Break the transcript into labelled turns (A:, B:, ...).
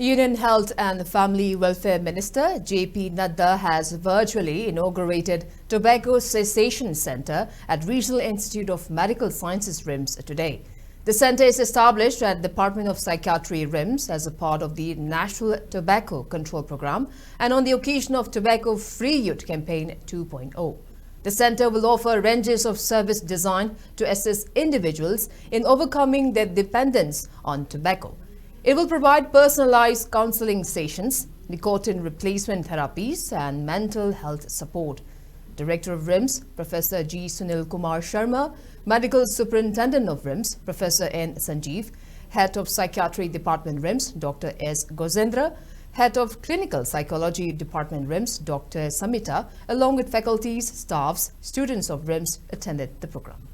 A: Union Health and Family Welfare Minister J.P. Nadda has virtually inaugurated Tobacco Cessation Center at Regional Institute of Medical Sciences RIMS today. The center is established at Department of Psychiatry RIMS as a part of the National Tobacco Control Program and on the occasion of Tobacco Free Youth Campaign 2.0. The center will offer ranges of service designed to assist individuals in overcoming their dependence on tobacco. It will provide personalized counseling sessions, nicotine replacement therapies and mental health support. Director of RIMS, Professor G. Sunil Kumar Sharma, Medical Superintendent of RIMS, Professor N. Sanjeev, Head of Psychiatry Department RIMS, Dr. S. Gozendra, Head of Clinical Psychology Department RIMS, Dr. Samita, along with faculties, staffs, students of RIMS attended the program.